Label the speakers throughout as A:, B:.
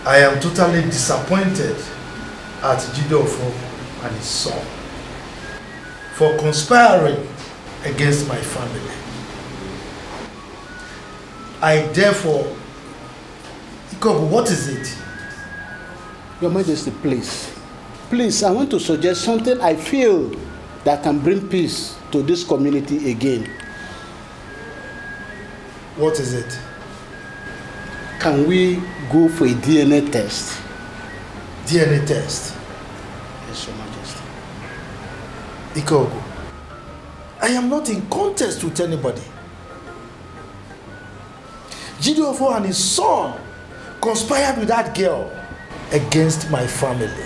A: I am totally disappointed at Jidofo and his son for conspiring against my family. I therefore, Ikobu, what is it?
B: Your Majesty, please. Please, I want to suggest something I feel that can bring peace to this community again.
A: What is it?
B: Can we go for a DNA test?
A: DNA test?
B: Yes, Your Majesty.
A: Ikogu, I am not in contest with anybody. Jidofo and his son conspired with that girl against my family.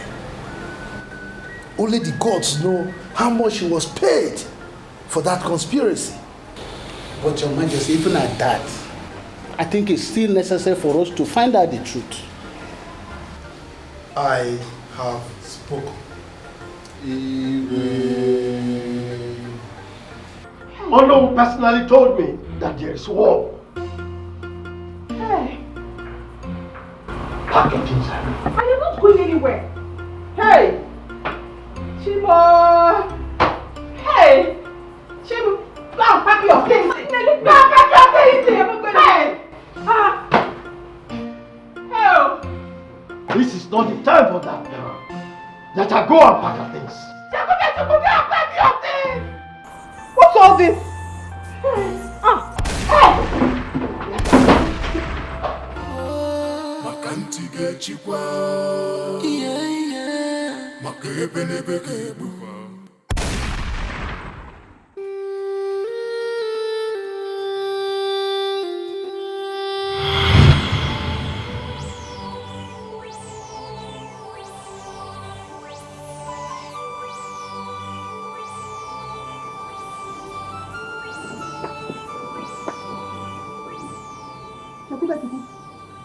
A: Only the gods know how much he was paid for that conspiracy.
B: But Your Majesty, even at that, I think it's still necessary for us to find out the truth.
A: I have spoken.
C: Mono personally told me that there is war.
D: Hey!
C: Pack your things.
D: I am not going anywhere. Hey! Chimo! Hey! Chimo! Go and pack your things! Go and pack your things! I'm not going hey! Help!
C: This is not the time for that now. Let her go and pack her things.
D: Go and pack your things! What's all this?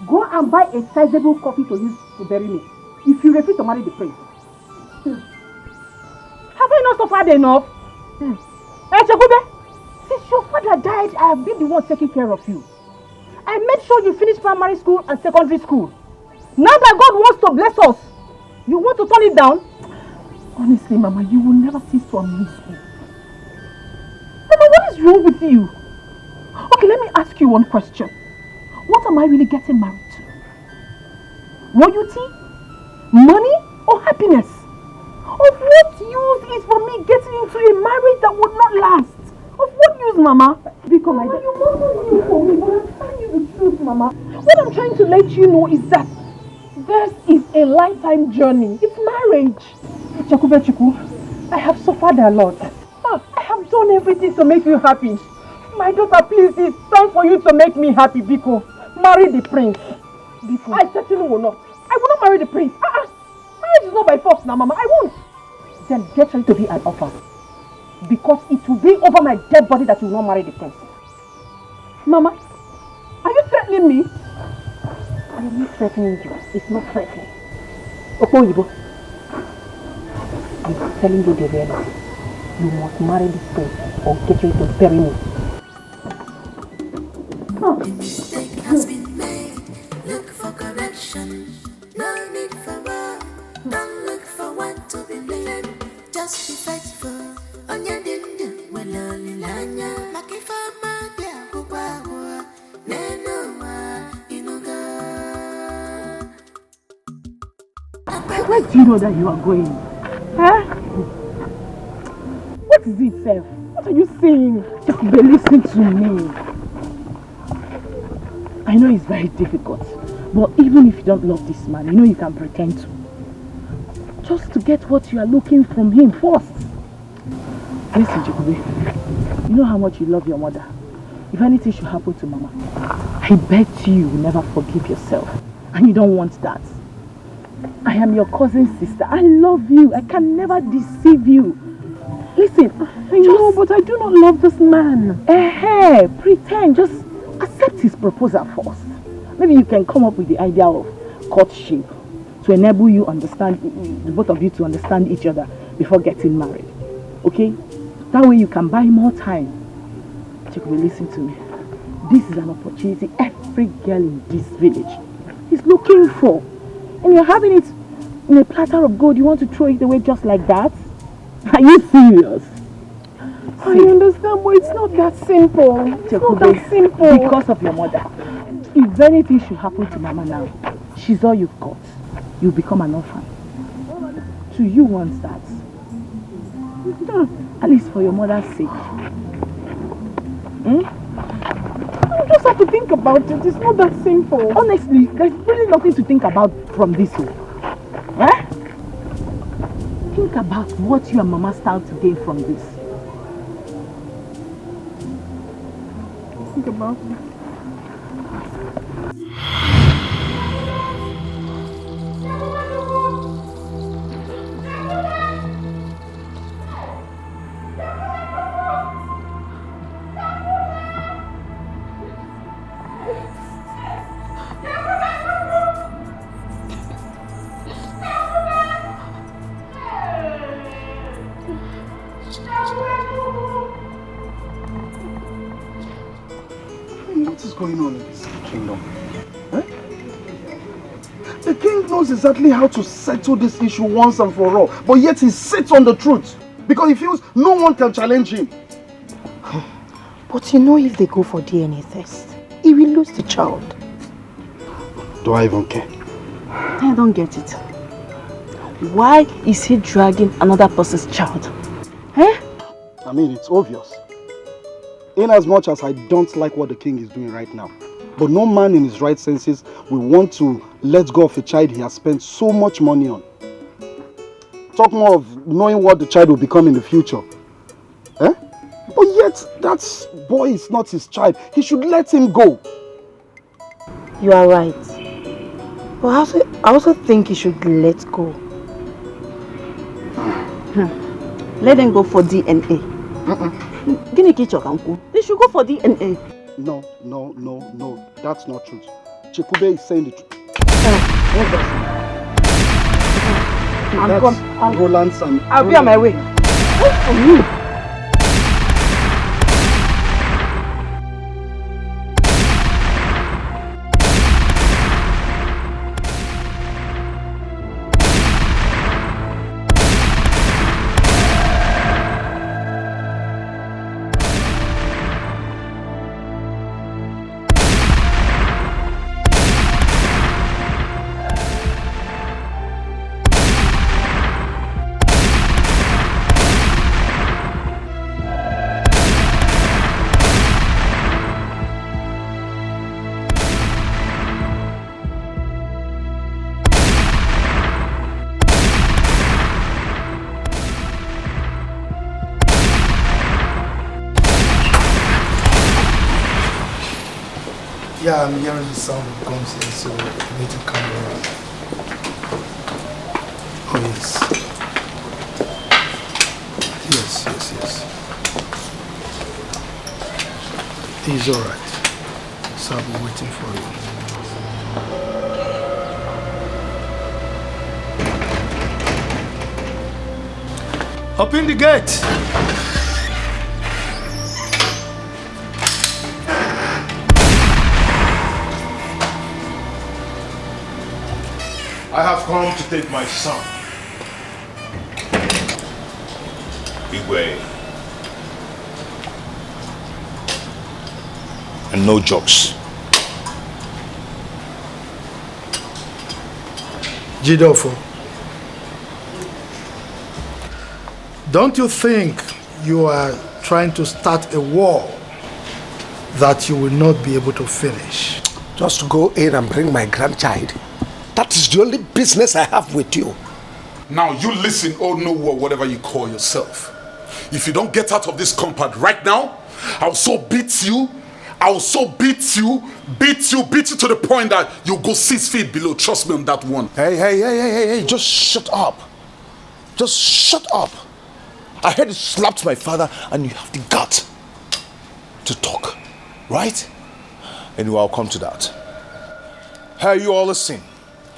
D: Go and buy a sizable coffee to use to bury me. If you refuse to marry the prince. Have I not suffered enough? Hey, Chakube, since your father died, I have been the one taking care of you. I made sure you finished primary school and secondary school. Now that God wants to bless us, you want to turn it down? Honestly, Mama, you will never cease to amaze me. Mama, what is wrong with you? Okay, let me ask you one question. What am I really getting married to? Royalty? Money? Or happiness? Of what use is for me getting into a marriage that would not last? Of what use, Mama? Because Mama, you mustn't use for me, but I'm telling you the truth, Mama. What I'm trying to let you know is that this is a lifetime journey. It's marriage. Chakube Chuku, I have suffered a lot. I have done everything to make you happy. My daughter, please, it's time for you to make me happy, Biko. Marry the prince. Biko. I certainly will not. I will not marry the prince. Marriage is not by force now, Mama. I won't. Then get ready to be an orphan. Because it will be over my dead body that you will not marry the prince. Mama, are you threatening me? I am not threatening you. It's not threatening. Okoyibo, I'm telling you the reality. You must marry this prince or get ready to bury me.
E: A mistake has been made. Look for correction. No need for war. Don't look for one to be blamed. Just be faithful. On your dinner, well, only lanya. Makifa magia, kubawa. Nenoa, inuga.
D: Where do you know that you are going? Huh? What is it, Seth? What are you saying? Just listen to me. I know it's very difficult, but even if you don't love this man, you know you can pretend to. Just to get what you are looking from him first. Listen, Chukube, you know how much you love your mother. If anything should happen to Mama, I bet you will never forgive yourself. And you don't want that. I am your cousin's sister. I love you. I can never deceive you. Listen, I know, but I do not love this man. Pretend. Just accept his proposal first. Maybe you can come up with the idea of courtship to enable you understand, the both of you to understand each other before getting married. Okay? That way you can buy more time. Chikwe, listen to me. This is an opportunity every girl in this village is looking for. And you're having it in a platter of gold. You want to throw it away just like that? Are you serious?
F: I understand, but it's not that simple. It's not that simple.
D: Because of your mother. If anything should happen to Mama now, she's all you've got. You'll become an orphan. So you want that? At least for your mother's sake.
F: You just have to think about it. It's not that simple.
D: Honestly, there's really nothing to think about from this one. Eh? Think about what you and Mama stand to gain from this.
F: Think about it.
C: What is going on in this kingdom? Eh? The king knows exactly how to settle this issue once and for all, but yet he sits on the truth because he feels no one can challenge him.
G: But you know, if they go for DNA test, he will lose the child.
C: Do I even care?
G: I don't get it. Why is he dragging another person's child? Eh?
C: I mean, it's obvious. In as much as I don't like what the king is doing right now, but no man in his right senses will want to let go of a child he has spent so much money on. Talk more of knowing what the child will become in the future. Eh? But yet, that boy is not his child. He should let him go.
G: You are right. But I also think he should let go. Let them go for DNA. They should go for DNA.
C: No. That's not true. Chikube is saying the truth.
G: What's that?
C: That's Roland's and...
G: I'll be on my way. Wait for me.
A: Yeah, I'm hearing the sound of guns here, so you need to calm down. Oh, yes. Yes. He's alright. So I'll be waiting for you. Open the gate!
H: I have come to take my son. Igwe. And no jokes.
A: Jidofo, don't you think you are trying to start a war that you will not be able to finish?
B: Just to go in and bring my grandchild. That is the only business I have with you.
H: Now you listen, oh no, or whatever you call yourself. If you don't get out of this compound right now, I'll so beat you. I'll so beat you to the point that you'll go 6 feet below. Trust me on that one.
B: Hey, just shut up. Just shut up. I heard you slapped my father and you have the gut to talk, right? Anyway, I'll come to that. Hey, you all listen.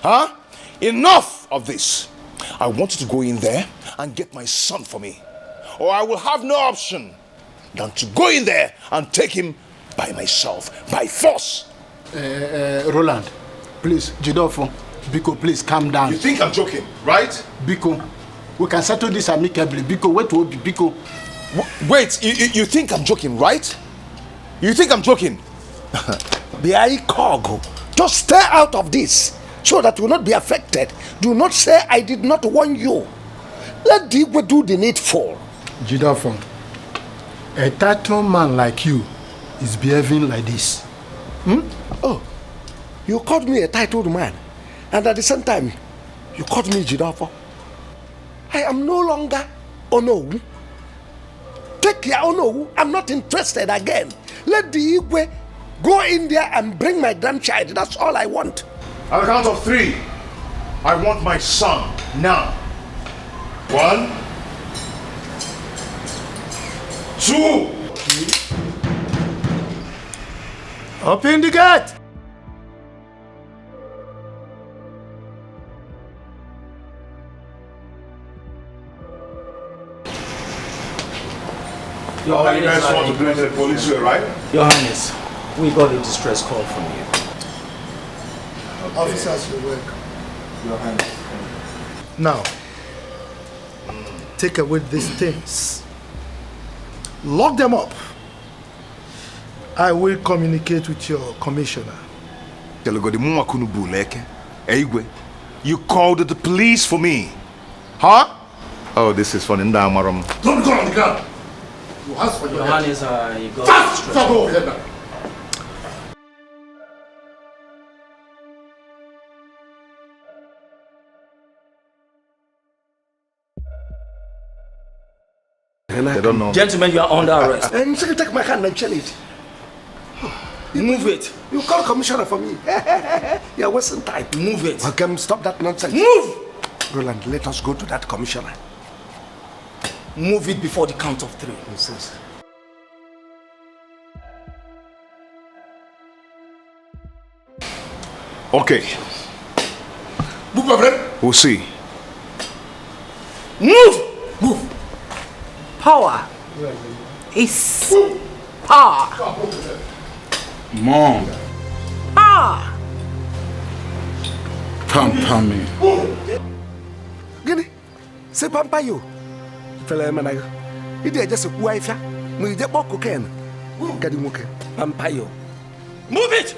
B: Huh? Enough of this. I want you to go in there and get my son for me. Or I will have no option than to go in there and take him by myself, by force.
C: Roland, please, Jidofo, Biko, please calm down.
B: You think I'm joking, right?
C: Biko, we can settle this amicably. Biko, wait, Biko.
B: Wait, you think I'm joking, right? You think I'm joking?
I: Just stay out of this so that you will not be affected. Do not say I did not warn you. Let the Igwe do the needful.
C: Jidafon, a title man like you is behaving like this.
I: Oh, you called me a titled man, and at the same time, you called me Jidafon. I am no longer Onowu. Take care, Onowu. I'm not interested again. Let the Igwe go in there and bring my grandchild. That's all I want.
B: On the count of 3, I want my son now. 1, 2.
A: Open the gate.
B: You guys want to bring the police here, right?
J: Your Highness, we got a distress call from you.
A: Officers, you're welcome.
B: Your Highness.
A: Now, take away these things. Lock them up. I will communicate with your commissioner.
B: You called the police for me. Huh? Oh, this is funny. Don't go on the ground. You ask for
J: Your Highness, you got
B: Fast! Go over here now. They don't know.
J: Gentlemen, you are under arrest.
I: And you take my hand and chill it.
J: Move it.
I: You call commissioner for me. You're wasting time.
J: Move it.
I: Okay, stop that nonsense.
J: Move!
I: Roland, let us go to that commissioner.
J: Move it before the count of 3.
I: Nonsense.
B: Okay. We'll see.
J: Move! Move! Power is power.
H: Mom.
J: Power!
H: Pamper me.
I: Gini, say pamper you. Fella man, you did just a wife. We get more cocaine. Get him okay.
J: Pamper you. Move it!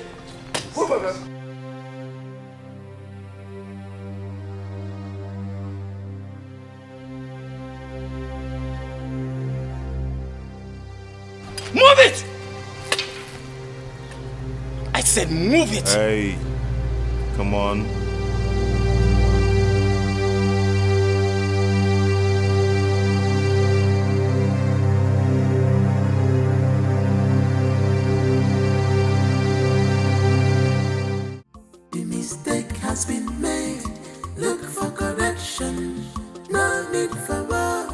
J: Move it! I said move it!
B: Hey, come on.
E: The mistake has been made. Look for correction. No need for war.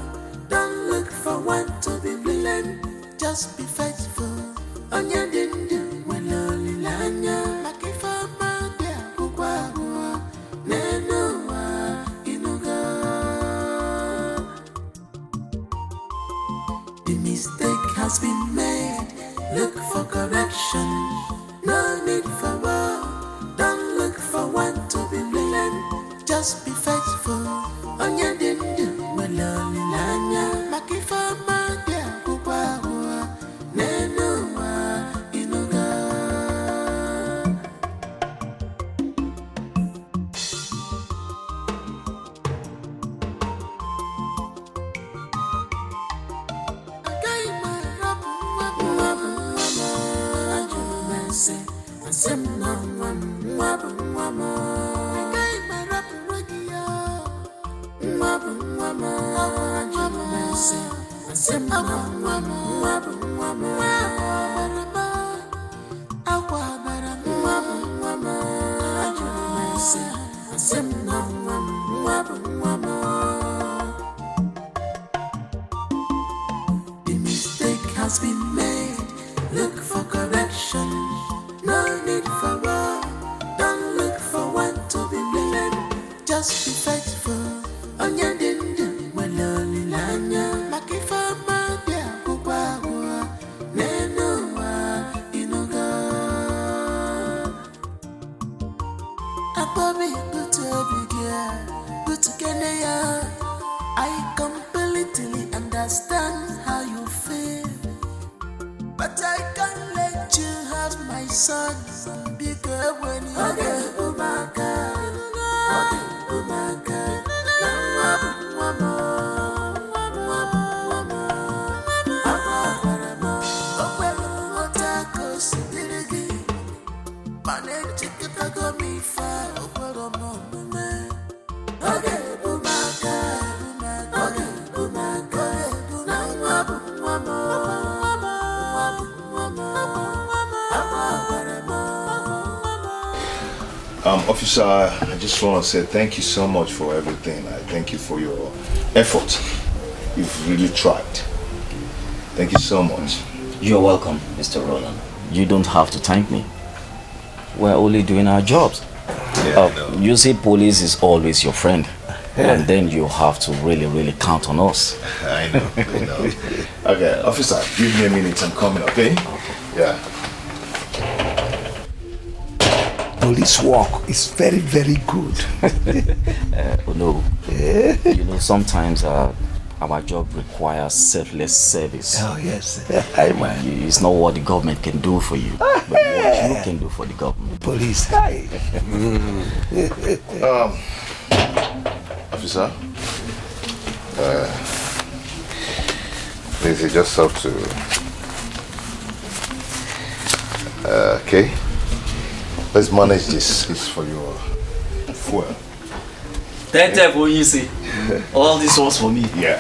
E: Don't look for one to be blamed. Just be faithful. On your dindu, when only lanya. Makifa madia, kukwa hua. Nenua, inuga. The mistake has been made. Look for correction. No need for war. Don't look for one to be blamed. Just be faithful. On your dindu, when only lanya. Makifa madia, kukwa hua. Nenua, inuga. The mistake has been made. Look for correction. No need for war. Don't look for one to be blamed. Just be faithful. On your dindu, when only lanya. Makifa madia, kukwa hua. Nenua, inuga. I completely understand how you feel, but I can't let you have my son. Because when you get
B: Officer, I just want to say thank you so much for everything. I thank you for your effort. You've really tried. Thank you so much.
K: You're welcome, Mr. Roland. You don't have to thank me. We're only doing our jobs.
B: Yeah,
K: you see, police is always your friend. And then you have to really count on us.
B: I know. Okay, officer, give me a minute. I'm coming, okay? Yeah.
I: Police work is very, very good.
K: No. You know, sometimes our job requires selfless service.
I: Oh, yes.
K: It's not what the government can do for you, but what you can do for the government.
I: Police.
B: Officer, please, you just have to. Okay. Let's manage this. It's for your fuel.
K: You see. All this was for me.
B: Yeah.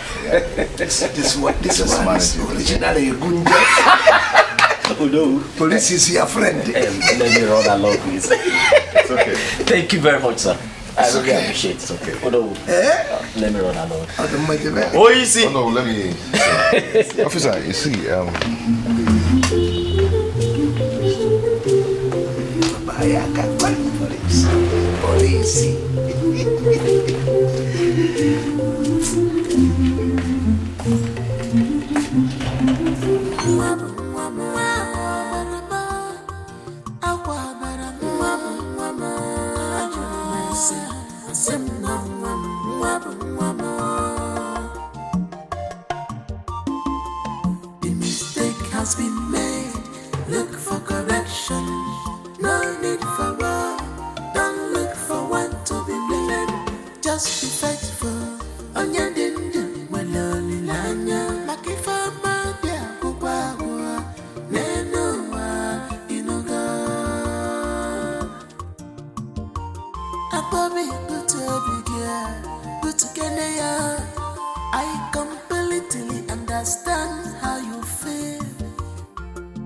I: This one is originally a good
K: Oh no.
I: Police is your friend.
K: Let me run along, please.
B: It's okay.
K: Thank you very much, sir. I really
B: okay.
K: appreciate it.
B: Okay.
K: Oh no. Let me run along.
B: Oh, you see. Oh no, let me. Officer, you see,
I: Police.
E: The mistake has been made. Look for correction. No need for war. Don't look for one to be blamed. Just be faithful. Onya dindu waloli lanya. Makifama dia kubawa. Nenuwa inuga. Ababi kutubigia. Kutukenea. I completely understand how you feel,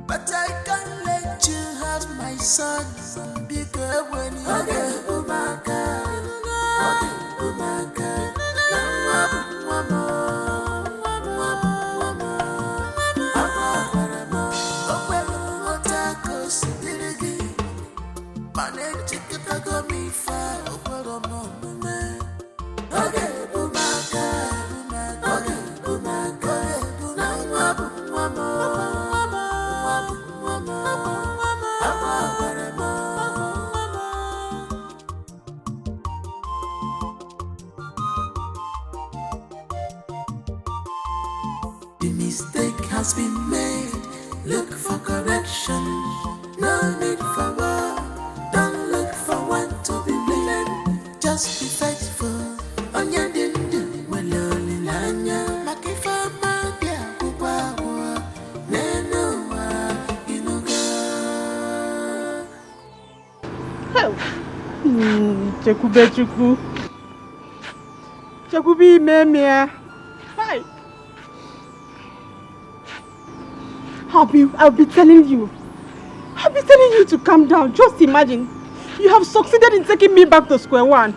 E: but I can't let you have my son. Because when you get the mistake has been made. Look for correction. No need for war. Don't look for one to be blamed. Just be faithful. Onya dindu waloli lanya. Makifama dia kubawa. Nenuwa inuga.
D: Chekube. Chekubi memia. Hi. I'll be telling you. I'll be telling you to calm down. Just imagine. You have succeeded in taking me back to square one.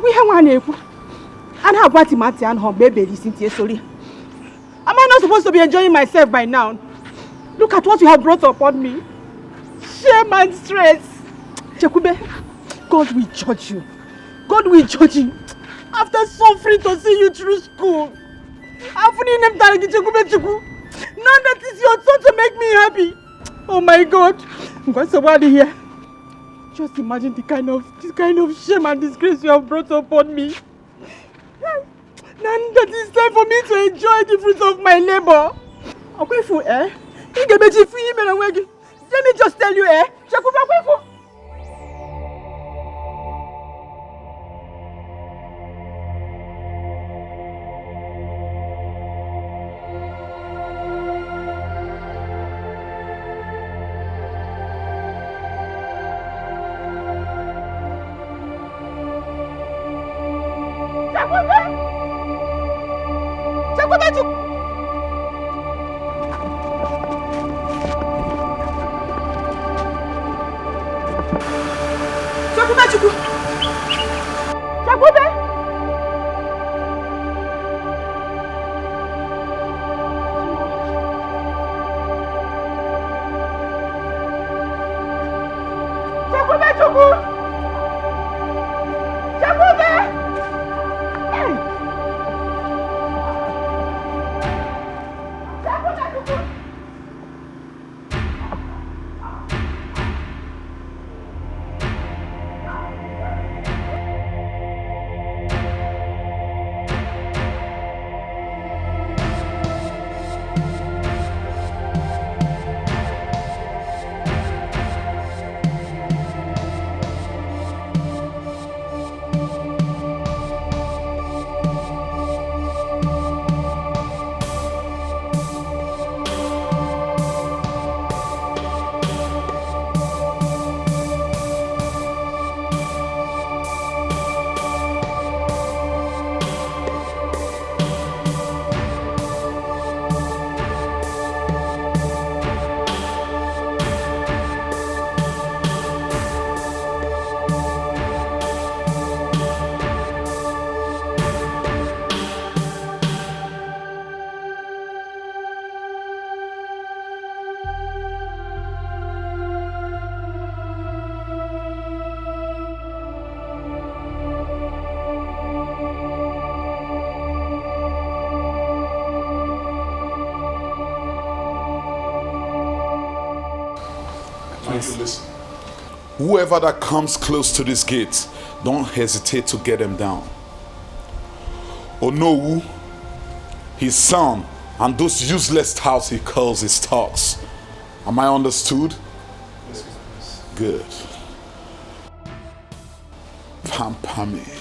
D: We have one. And how about Timati and her baby listen to you, sorry? Am I not supposed to be enjoying myself by now? Look at what you have brought upon me. Shame and stress. Chekube, God will judge you. God will judge you. After suffering to see you through school. Now that is your turn to make me happy. Oh my God.
F: What's the word here? Just imagine the kind of shame and disgrace you have brought upon me. Now that it's time for me to enjoy the fruit of my labor. Eh? Let me just tell you, eh?
H: Listen. Whoever that comes close to this gate, don't hesitate to get him down. Onowu, his son, and those useless touts he calls his talks. Am I understood? Yes. Good. Pampami.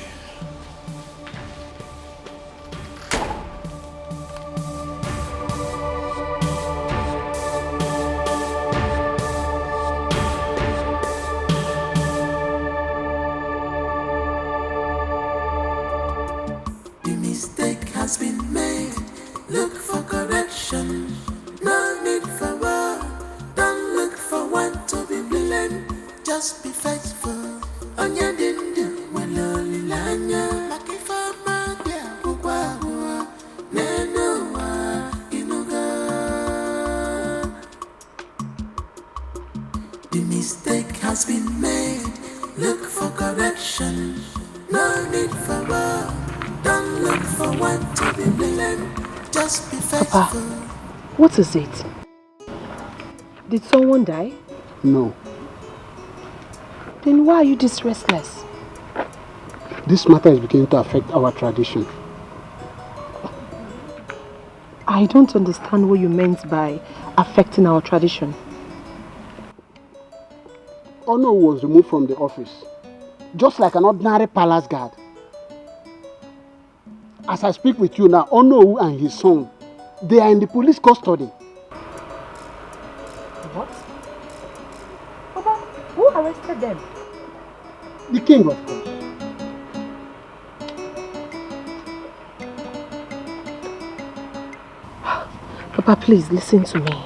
F: What is it? Did someone die?
C: No.
F: Then why are you this restless?
C: This matter is beginning to affect our tradition.
F: I don't understand what you meant by affecting our tradition.
C: Ono was removed from the office, just like an ordinary palace guard. As I speak with you now, Ono and his son, they are in the police custody.
F: What? Papa, who arrested them?
C: The king, of course.
F: Papa, please listen to me.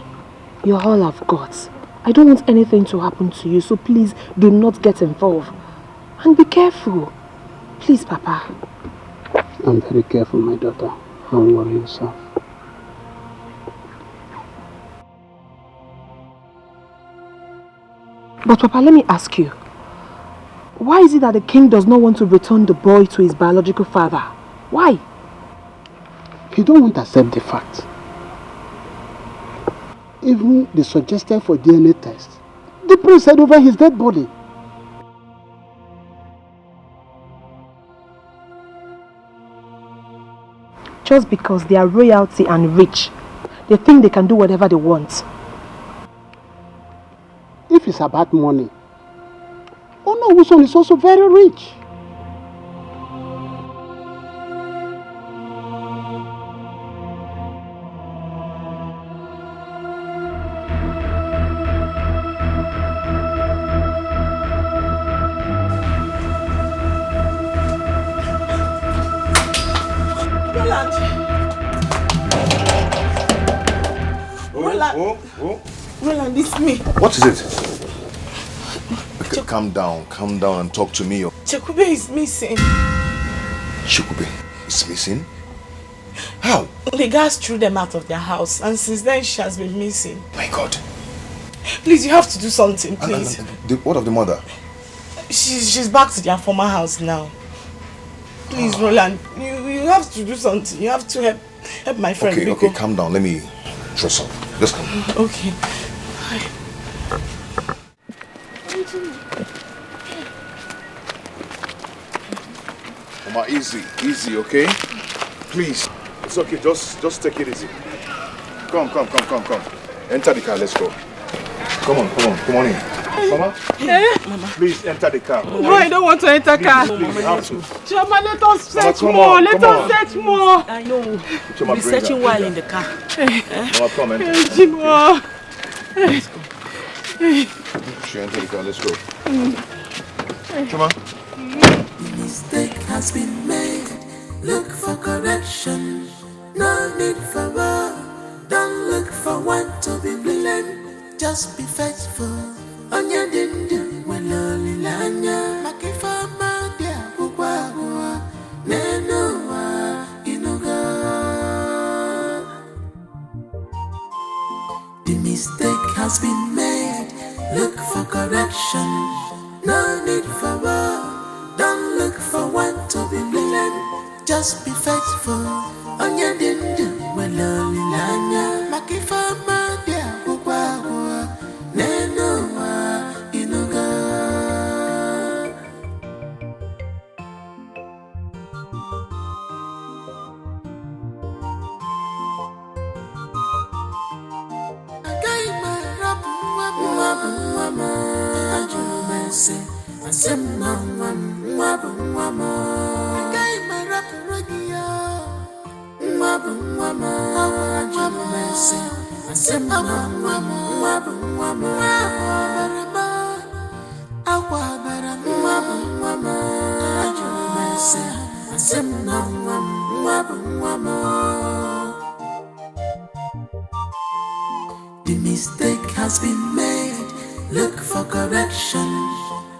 F: You're all I've got. I don't want anything to happen to you, so please do not get involved. And be careful. Please, Papa.
C: I'm very careful, my daughter. Don't worry yourself.
F: But Papa, let me ask you. Why is it that the king does not want to return the boy to his biological father? Why?
C: He don't want to accept the fact. Even the suggestion for DNA test, the priest said over his dead body.
D: Just because they are royalty and rich, they think they can do whatever they want.
C: If it's about money, Onowuson is also very rich.
F: Roland, it's me.
B: What is it? Okay, calm down and talk to me.
F: Chekube is missing.
B: Chekube is missing? How?
F: The guys threw them out of their house, and since then she has been missing.
B: My God.
F: Please, you have to do something, please.
B: What of the mother?
F: She's back to their former house now. Please, Roland, you have to do something. You have to help my friend.
B: Okay, calm down. Let me dress up. Just come.
F: Okay.
B: Mama, easy, okay? Please. It's okay, just take it easy. Come. Enter the car, let's go. Come on in. Mama?
F: Mama.
B: Please enter the car.
F: Okay? No, I don't want to enter car.
B: Please, you have to.
F: Choma, let us search more. Let us search more.
G: I know.
B: Choma,
G: we'll be searching while in the car.
B: Mama, come enter.
F: Choma.
B: Let's go. She enter the car, let's go. Choma.
E: Mistake has been made. Look for correction. No need for war. Don't look for one to be blamed. Just be faithful. On your dindu, when lonely lanya. Makifa madia, kukwa, nenoa, inuga. The mistake has been made. Look for correction. No need for war. Don't look for one to be blamed. Just be faithful. On your dindu, when lonely lanya. Makifa madia, kukwa, nenoa, inuga. Agai marabu, wabu, ajuru mese. Asem na wabu, agai marabu radio. Wabu, ajuru mese. Asem na wabu, awa barama, ajuru mese. Asem na wabu. The mistake has been made. Look for correction.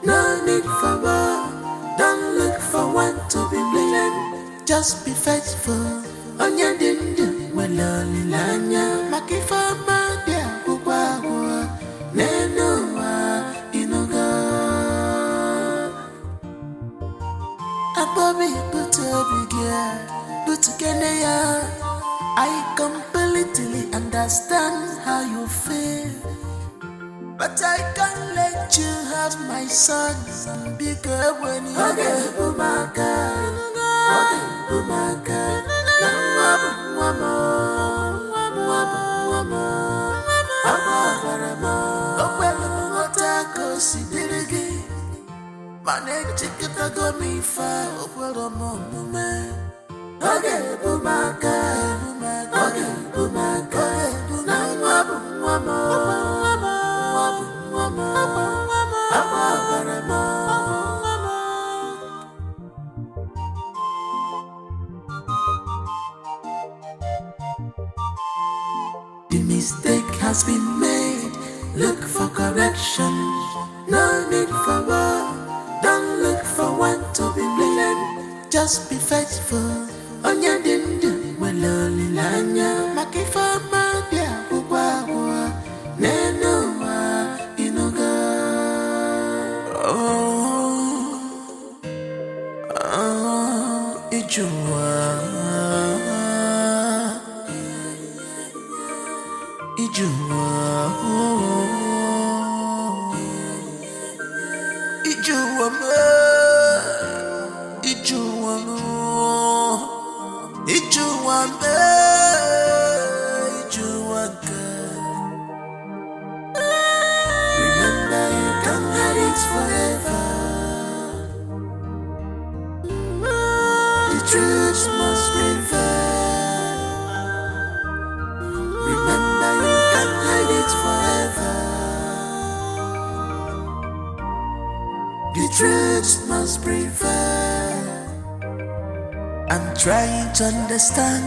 E: No need for war. Don't look for one to be blamed. Just be faithful. On your dindu, when lonely lanya. Makifa madia, kukwa, nenoa, inuga. Abobi, but again, I completely understand how you feel. But I can't let you have my son. Because when you get Bumaka, the mistake has been made. Look for correction. No need for war. Don't look for one to be blamed. Just be faithful. On your dindu, when lonely lanya. Makifa madia, kukwa, nenoa, inuga. Ijua. Remember, you can't hide it forever. The truth must prevail. Remember, you can't hide it forever. The truth must prevail. I'm trying to understand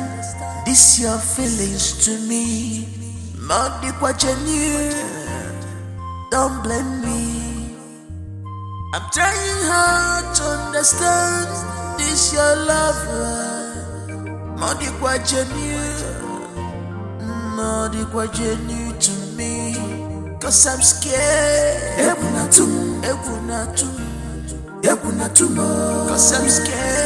E: this your feelings to me. Modi kwa genuine. Don't blame me. I'm trying hard to understand this your love. Modi kwa genuine to me. Cause I'm scared. Cause I'm scared.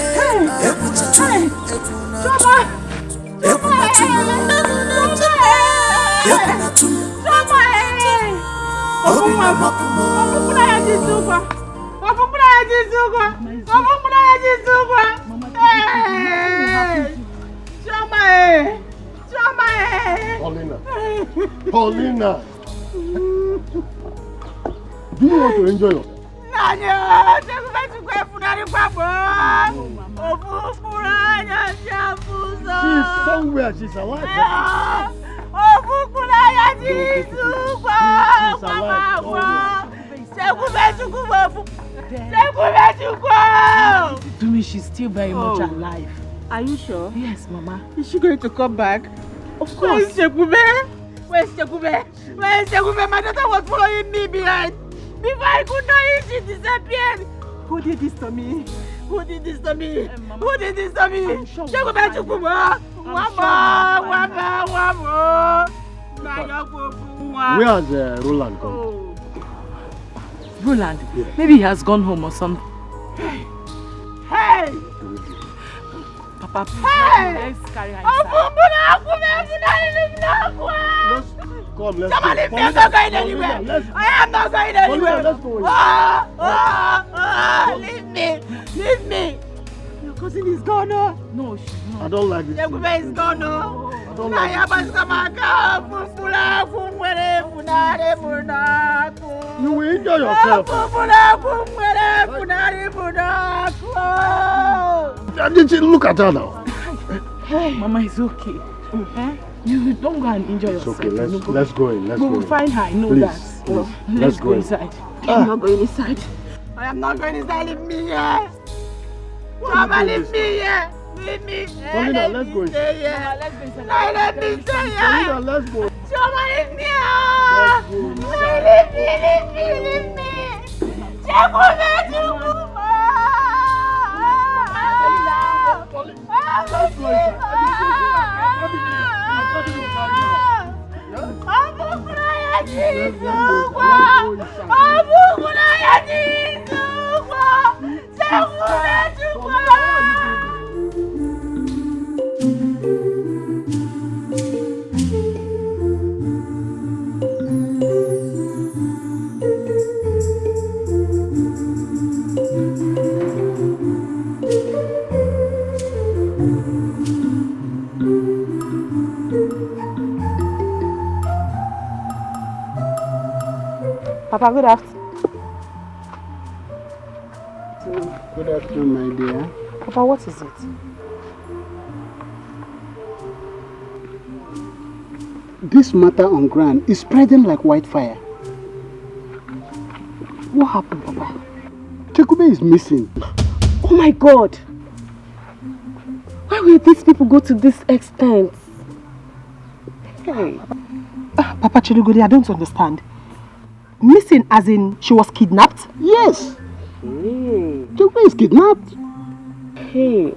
C: Paulina! Do you want to enjoy yourself? She's somewhere, she's alive.
F: To me, she's still very much alive.
G: Are you sure?
F: Yes, Mama.
D: Is she going to come back?
F: Of course.
D: Where's Shekube? My daughter was following me behind. Before I could know it, she disappeared. Who did this to me? Who did this to me? Who did this to me? Shekube Chukuma!
C: Where has Roland gone?
F: Roland? Yeah. Maybe he has gone home or something.
D: Hey!
F: Papa, please, let's carry her inside.
C: Let's
D: I'm not going anywhere. I am not going anywhere. Leave me. Your cousin is gone.
F: No, she's not.
C: I don't like this.
D: Shekube is gone.
C: I don't like You will enjoy yourself. Look at her now.
F: Mama, it's okay. You don't go and enjoy yourself.
C: It's okay, let's go in.
F: We will find her, I know that. Let's go inside.
G: I'm not going inside.
D: I am not going inside. Leave me here. Mama, leave me here. Leave me.
C: Paulina, let's go inside.
D: Let me stay here.
C: Paulina, let's go.
D: Mama, leave me here. Leave me.
G: Papa, good afternoon.
C: Good afternoon, my dear.
G: Papa, what is it?
C: This matter on ground is spreading like wildfire.
G: What happened, Papa?
C: Chekube is missing.
G: Oh my God! Why will these people go to this extent? Hey.
D: Papa Chilugodi, I don't understand. Missing as in she was kidnapped?
C: Yes.
G: Hey.
C: Chekube is kidnapped.
G: Hey.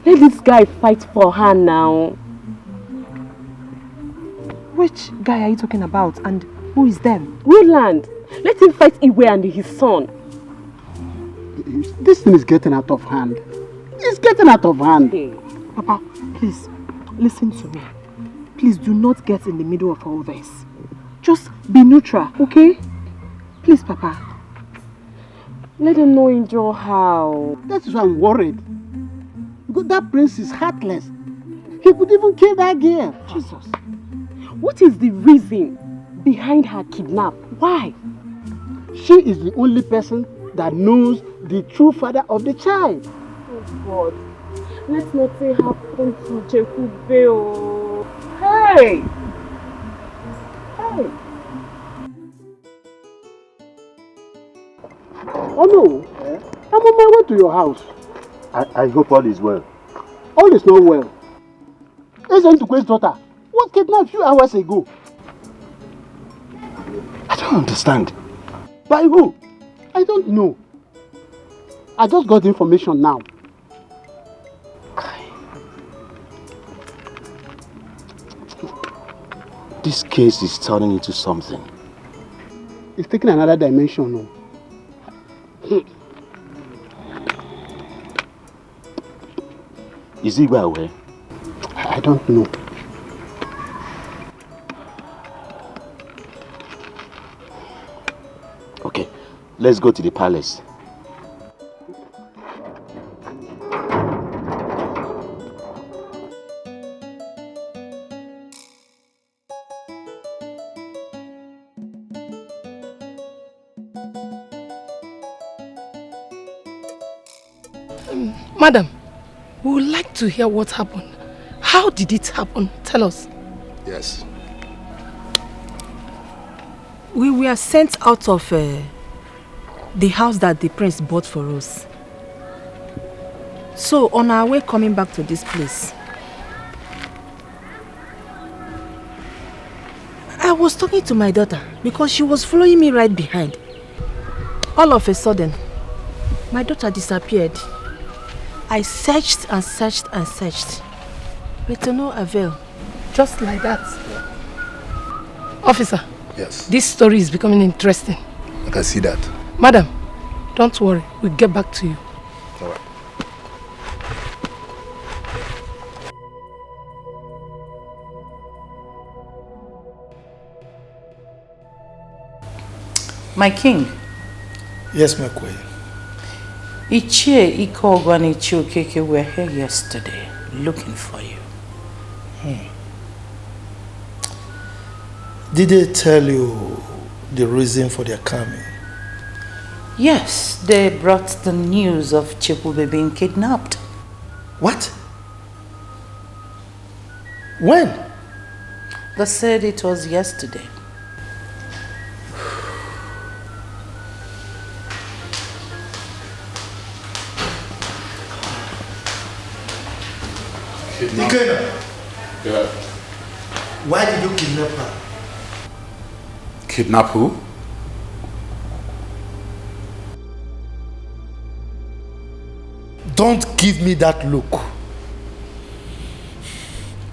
G: Let this guy fight for her now.
D: Which guy are you talking about and who is them?
G: Roland. Let him fight Iwe and his son.
C: This thing is getting out of hand. It's getting out of hand.
G: Hey.
D: Papa, please, listen to me. Please do not get in the middle of all this. Just be neutral, okay? Please, Papa.
G: Let them know in your house.
C: That is why I'm worried. Because that prince is heartless. He could even kill that girl.
G: Jesus. What is the reason behind her kidnap? Why?
C: She is the only person that knows the true father of the child.
G: Oh God. Let's not say happen to Chekube. Hey! Hey!
C: Oh no, I'm on my way to your house.
I: I hope all is well.
C: All is not well. Isn't Tukwe's daughter was kidnapped a few hours ago.
I: I don't understand.
C: By who? I don't know. I just got the information now.
I: This case is turning into something.
C: It's taking another dimension now.
I: Is Igwe aware?
C: I don't know.
I: Okay, let's go to the palace.
F: Madam, we would like to hear what happened. How did it happen? Tell us.
H: Yes.
D: We were sent out of the house that the prince bought for us. So on our way coming back to this place, I was talking to my daughter because she was following me right behind. All of a sudden, my daughter disappeared. I searched and searched and searched, but to no avail.
F: Just like that. Officer.
A: Yes.
F: This story is becoming interesting.
A: I can see that.
F: Madam, don't worry. We'll get back to you.
A: All right.
L: My king.
A: Yes, my queen.
L: Ichie, Iko, and Ichie Okeke were here yesterday looking for you.
A: Did they tell you the reason for their coming?
L: Yes, they brought the news of Chekube being kidnapped.
A: What? When?
L: They said it was yesterday.
A: Ikena,
H: Yeah.
A: why did you kidnap her?
H: Kidnap who?
A: Don't give me that look.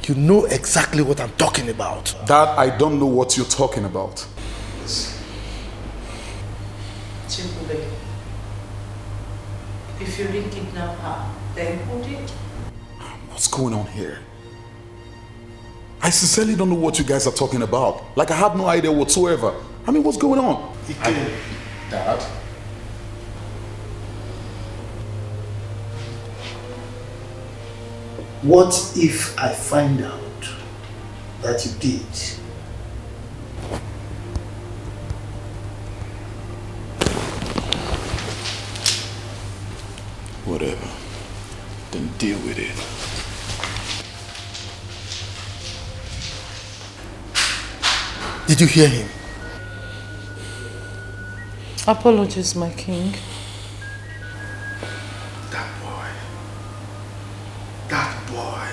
A: You know exactly what I'm talking about.
H: That I don't know what you're talking about.
L: Chekube, if you didn't kidnap her, then who did?
H: What's going on here? I sincerely don't know what you guys are talking about. Like I have no idea whatsoever. I mean, what's going on? Dad?
A: What if I find out that you did?
H: Whatever. Then deal with it.
A: Did you hear him?
L: Apologies, my king.
A: That boy. That boy.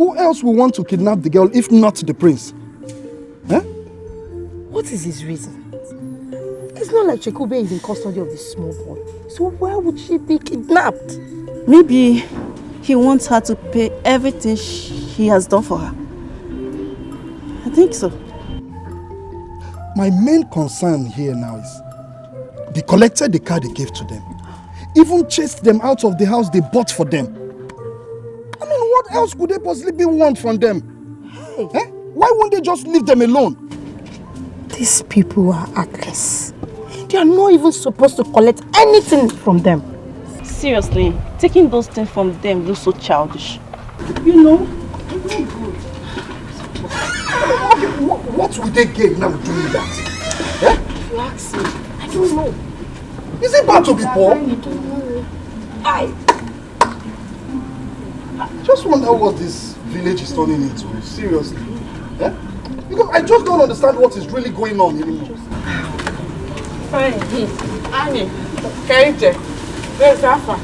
C: Who else will want to kidnap the girl if not the prince? Eh?
D: What is his reason? It's not like Chekube is in custody of this small boy. So why would she be kidnapped?
G: Maybe he wants her to pay everything he has done for her. I think so.
C: My main concern here now is they collected the car they gave to them. Even chased them out of the house they bought for them. I mean, what else could they possibly want from them?
D: Hey.
C: Eh? Why won't they just leave them alone?
D: These people are heartless. They are not even supposed to collect anything from them.
G: Seriously, taking those things from them looks so childish.
D: You know, it's not good.
C: What will they gain now doing that? Eh?
D: If you ask me, I don't know.
C: Is it bad to be poor?
D: I don't know. I
C: just wonder what this village is turning into. Seriously. Eh? Because I just don't understand what is really going on anymore.
F: Fine. Annie, Kaite, where's Alpha?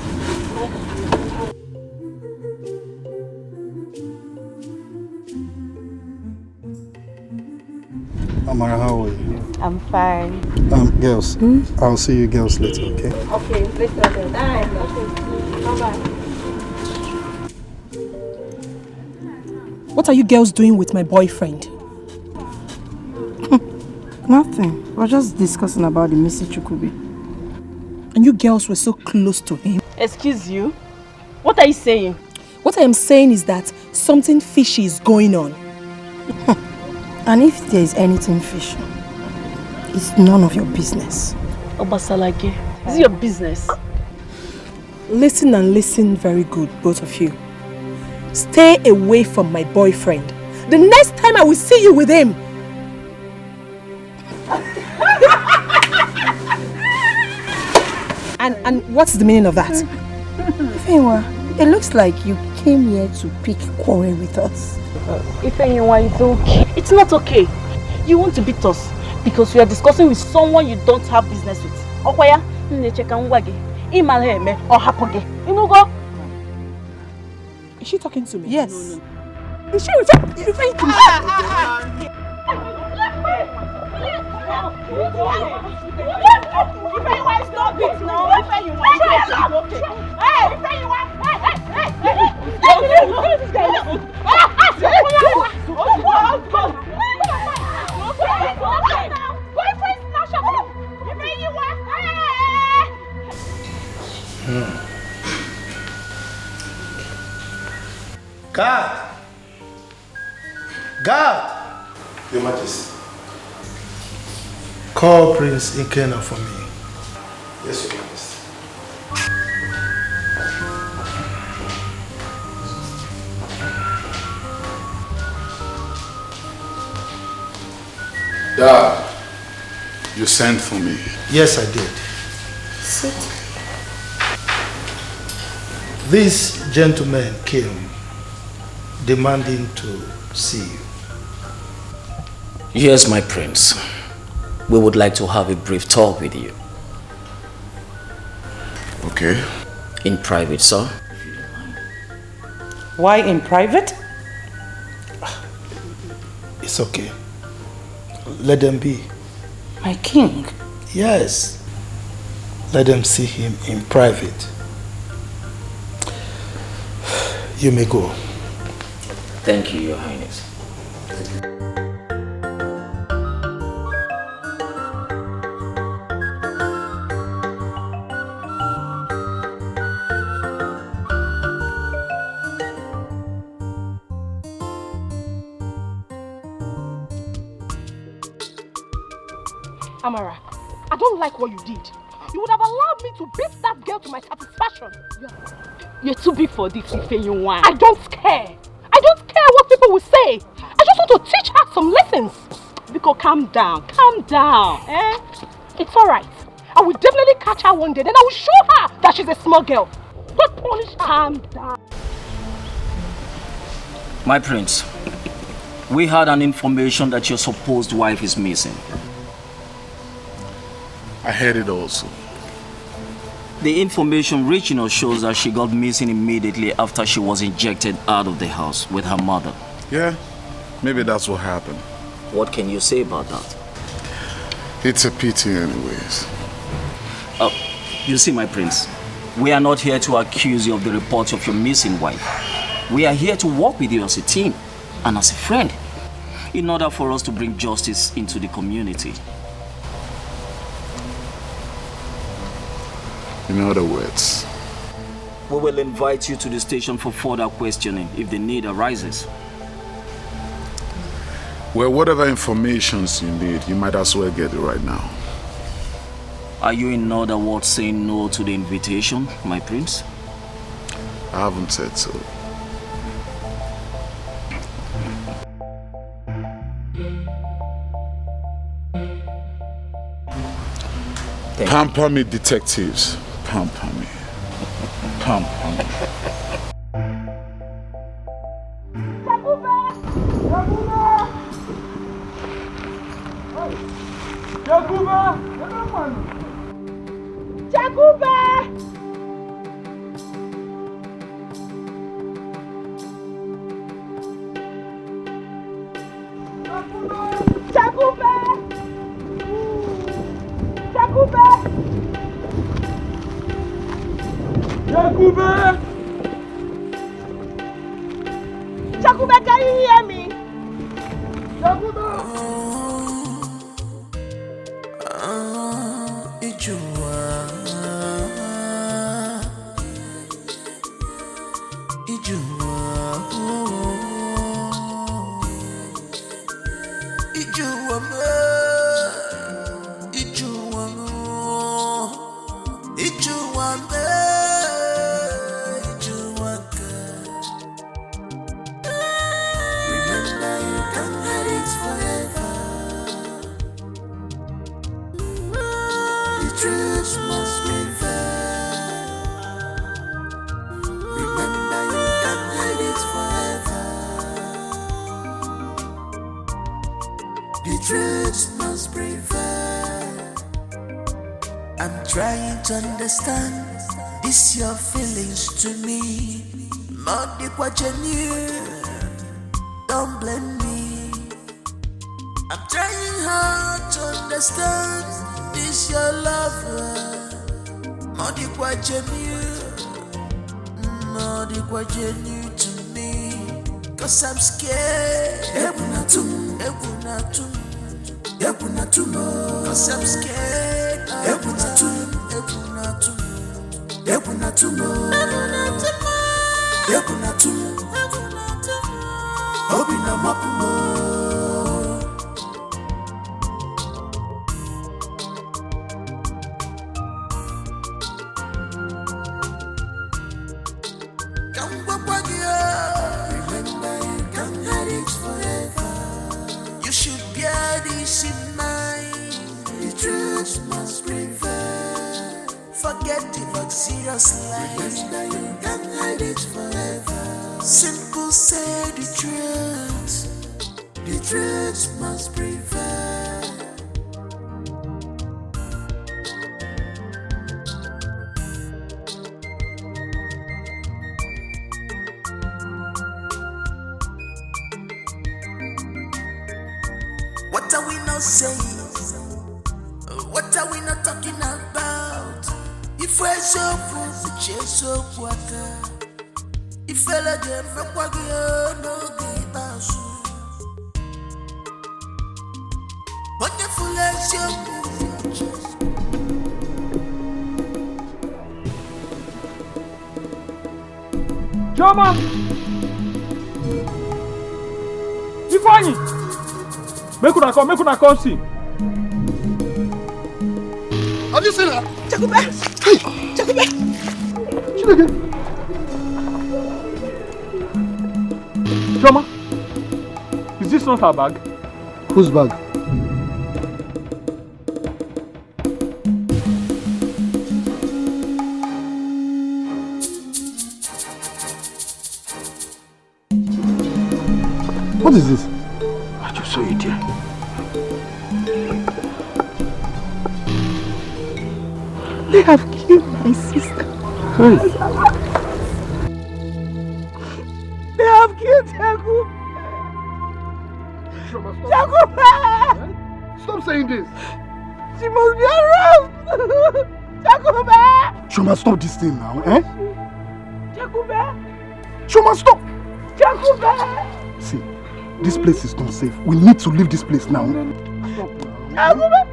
C: Amara, how are you?
F: I'm fine.
C: Girls, I'll see you girls later, okay?
F: Okay, later. Bye-bye.
D: What are you girls doing with my boyfriend?
G: Nothing. We're just discussing about the missing Chukube.
D: And you girls were so close to him.
G: Excuse you? What are you saying?
D: What I am saying is that something fishy is going on.
G: And if there is anything fishy, it's none of your business. Obasalake, is it your business?
D: Listen and listen very good, both of you. Stay away from my boyfriend. The next time I will see you with him. And what's the meaning of that?
G: Ifeanyiwa, it looks like you came here to pick quarrel with us. Ifeanyiwa, it's okay. It's not okay. You want to beat us because you are discussing with someone you don't have business with. Okwaya,
D: Is she talking to me?
G: Yes.
D: No. Is she referring to me?
F: Stop it now.
A: God!
B: Your Majesty.
A: Call Prince Ikena for me.
B: Yes, Your Majesty.
H: Dad, you sent for me.
A: Yes, I did.
E: Sit.
A: This gentleman came demanding to see you.
K: Yes, my prince. We would like to have a brief talk with you.
H: Okay.
K: In private, sir.
L: Why in private?
A: It's okay. Let them be.
L: My king?
A: Yes. Let them see him in private. You may go.
K: Thank you, Your Highness.
D: Amara, I don't like what you did. You would have allowed me to beat that girl to my satisfaction.
G: You're too big for this, Ifeanyiwa.
D: I don't care. I don't care what people will say. I just want to teach her some lessons.
G: Biko, calm down. Calm down. Eh?
D: It's alright. I will definitely catch her one day. Then I will show her that she's a small girl. Don't punish her. Calm down.
K: My prince, we had an information that your supposed wife is missing.
H: I heard it also.
K: The information reaching us shows that she got missing immediately after she was ejected out of the house with her mother.
H: Yeah, maybe that's what happened.
K: What can you say about that?
H: It's a pity anyways.
K: You see, my prince, we are not here to accuse you of the report of your missing wife. We are here to work with you as a team and as a friend in order for us to bring justice into the community.
H: In other words,
K: we will invite you to the station for further questioning if the need arises.
H: Well, whatever information you need, you might as well get it right now.
K: Are you in other words saying no to the invitation, my prince?
H: I haven't said so. Pamper me, detectives. Pamper me. Pamper me.
D: Chakube, can you hear me?
E: Trying to understand this your feelings to me. Not the what you knew. Don't blame me. I'm trying hard to understand this your lover. Not the what you knew. Not the what you knew to me. Cause I'm scared. Cause I'm scared. Remember, you can't hide it forever. You should bear this in mind. The truth must prevail. Forget the luxurious life. Remember, you can't hide it forever. Simple, say the truth. The truth must prevail. What are we not saying? What are we not talking about? If we're so full, we chase so water. If I let them make what we no give us. Wonderful as you.
F: Joma! Ifeanyi! Make una come see.
C: Have you seen her?
D: Chakube!
C: Hey!
D: Chakube!
C: Chineke!
F: Joma, is this not her bag?
C: Whose bag? What is this?
I: I just saw it here.
F: They have killed
C: killed my sister.
F: They have killed Jakub. Jakub!
C: Stop saying this.
F: She must be around. Jakub!
C: Shoma, stop this thing now, eh?
F: Jakub!
C: Shoma, stop!
F: Jakub!
C: See, this place is not safe. We need to leave this place now.
F: Jakub!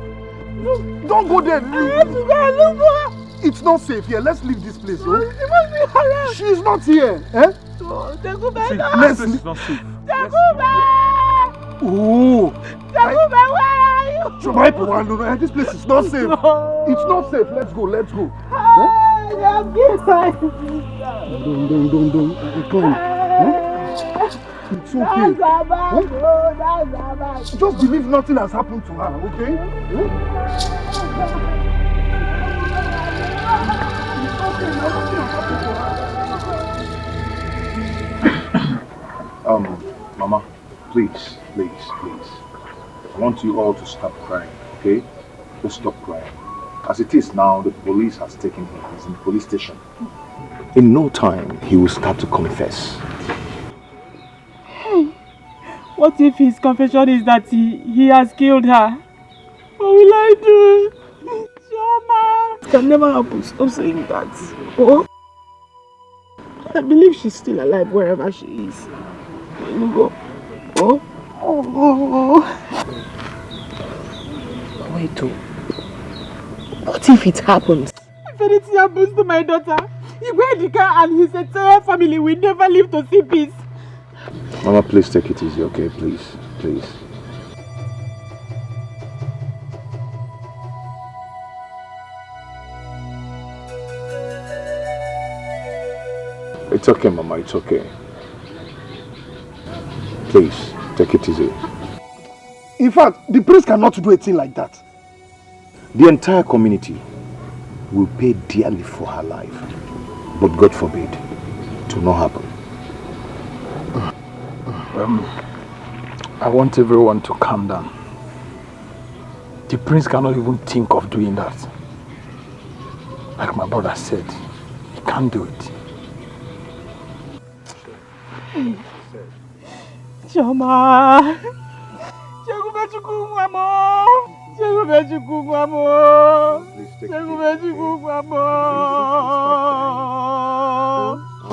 C: Don't go there.
F: I have to go and look for her.
C: It's not safe here. Let's leave this place. Oh?
F: She must be around.
C: She's not here. Eh?
F: Jakub!
C: See, let's leave.
F: Jakub!
C: Oh!
F: Jakub, where are you?
C: Shoma, this place is not safe.
F: No.
C: It's not safe. Let's go. Let's go.
F: They have killed my sister.
C: Don't. Come. It's okay. Just believe nothing has happened to her, okay?
B: Mama, please. I want you all to stop crying, okay? Just stop crying. As it is now, the police has taken him. He's in the police station. In no time, he will start to confess.
F: What if his confession is that he has killed her? What will I do? Shoma! It can never happen. Stop saying that. Oh, I believe she's still alive wherever she is. You go. Oh.
J: Wait, what if it happens?
F: If anything happens to my daughter, Etiko and his entire family will never live to see peace.
B: Mama, please take it easy, okay? Please. It's okay, Mama, it's okay. Please, take it easy.
C: In fact, the priest cannot do a thing like that.
B: The entire community will pay dearly for her life. But God forbid, it will not happen.
M: I want everyone to calm down. The prince cannot even think of doing that. Like my brother said, he can't do it.
F: Shoma!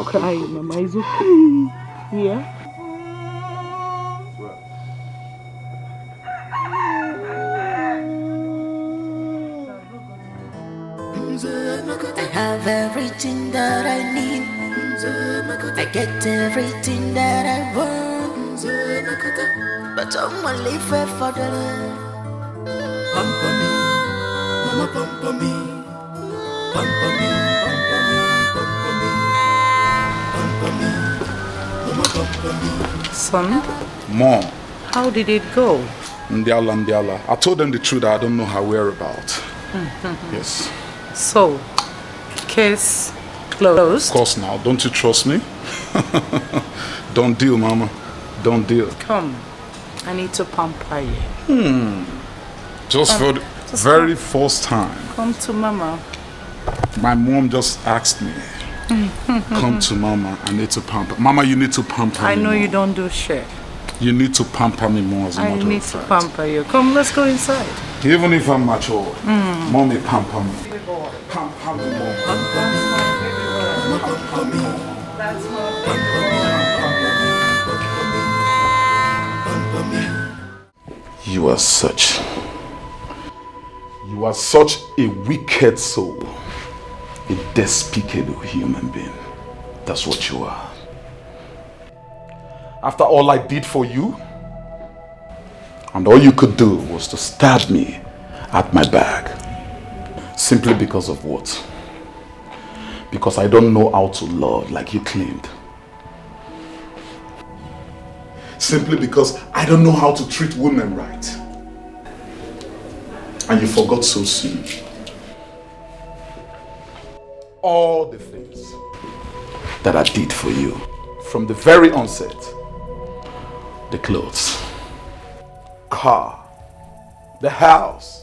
F: Cry, Mama, it's okay. Yeah?
E: I have everything that I need. I get everything that I want. But I'm gonna live for the love. Pampa me, mama pampa me. Pampa me, pampa me. Mama pampa me.
L: Son?
H: Mom.
L: How did it go?
H: Ndiala. I told them the truth. I don't know her whereabouts. Yes.
L: So, case closed?
H: Of course now. Don't you trust me? Don't deal, Mama. Don't deal.
L: Come. I need to pamper you.
H: Just for the very first time.
L: Come to Mama.
H: My mom just asked me. Come to Mama. I need to pamper. Mama, you need to pamper me.
L: I know
H: more.
L: you don't do shit.
H: You need to pamper me more as a matter of fact.
L: I need to pamper you. Come, let's go inside.
H: Even if I'm mature, Mommy pamper me. Pamper me more. Pamper me.
L: That's
H: You are such a wicked soul, a despicable human being. That's what you are. After all I did for you, and all you could do was to stab me at my back, simply because of what? Because I don't know how to love like you claimed. Simply because I don't know how to treat women right. And you forgot so soon. All the things that I did for you from the very onset. The clothes, car, the house,